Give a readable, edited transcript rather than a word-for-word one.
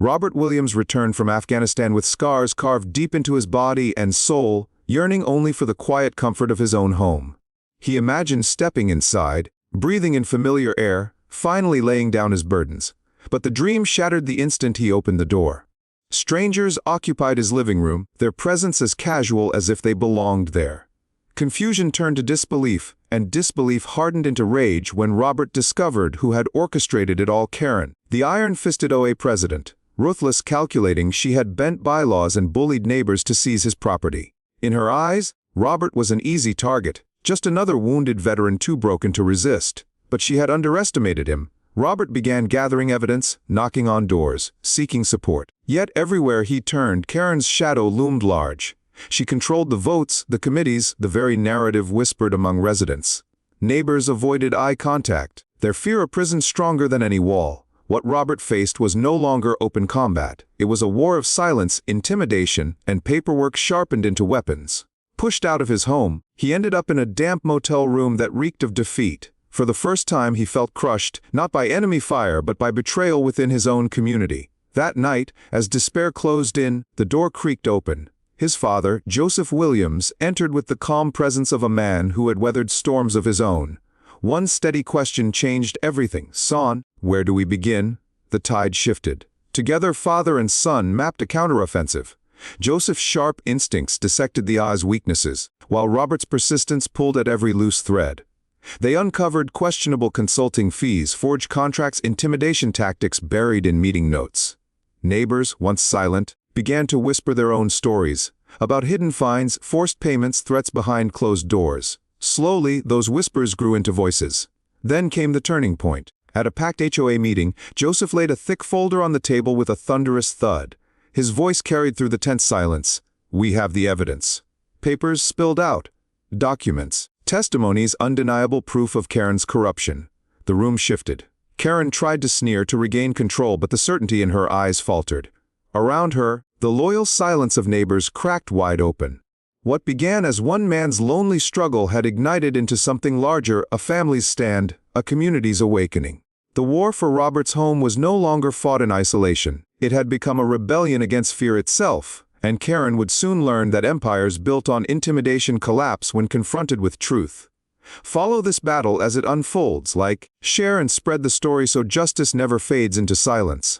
Robert Williams returned from Afghanistan with scars carved deep into his body and soul, yearning only for the quiet comfort of his own home. He imagined stepping inside, breathing in familiar air, finally laying down his burdens. But the dream shattered the instant he opened the door. Strangers occupied his living room, their presence as casual as if they belonged there. Confusion turned to disbelief, and disbelief hardened into rage when Robert discovered who had orchestrated it all. Karen, the iron-fisted HOA president, ruthless, calculating. She had bent bylaws and bullied neighbors to seize his property. In her eyes, Robert was an easy target, just another wounded veteran too broken to resist. But she had underestimated him. Robert began gathering evidence, knocking on doors, seeking support. Yet everywhere he turned, Karen's shadow loomed large. She controlled the votes, the committees, the very narrative whispered among residents. Neighbors avoided eye contact, their fear of prison stronger than any wall. What Robert faced was no longer open combat. It was a war of silence, intimidation, and paperwork sharpened into weapons. Pushed out of his home, he ended up in a damp motel room that reeked of defeat. For the first time he felt crushed, not by enemy fire but by betrayal within his own community. That night, as despair closed in, the door creaked open. His father, Joseph Williams, entered with the calm presence of a man who had weathered storms of his own. One steady question changed everything. "Son, where do we begin?" The tide shifted. Together father and son mapped a counteroffensive. Joseph's sharp instincts dissected the HOA's weaknesses, while Robert's persistence pulled at every loose thread. They uncovered questionable consulting fees, forged contracts, intimidation tactics buried in meeting notes. Neighbors, once silent, began to whisper their own stories about hidden fines, forced payments, threats behind closed doors. Slowly, those whispers grew into voices. Then came the turning point. At a packed HOA meeting, Joseph laid a thick folder on the table with a thunderous thud. His voice carried through the tense silence. "We have the evidence." Papers spilled out. Documents. Testimonies, undeniable proof of Karen's corruption. The room shifted. Karen tried to sneer to regain control, but the certainty in her eyes faltered. Around her, the loyal silence of neighbors cracked wide open. What began as one man's lonely struggle had ignited into something larger, a family's stand, a community's awakening. The war for Robert's home was no longer fought in isolation. It had become a rebellion against fear itself. And Karen would soon learn that empires built on intimidation collapse when confronted with truth. Follow this battle as it unfolds. Like, share and spread the story so justice never fades into silence.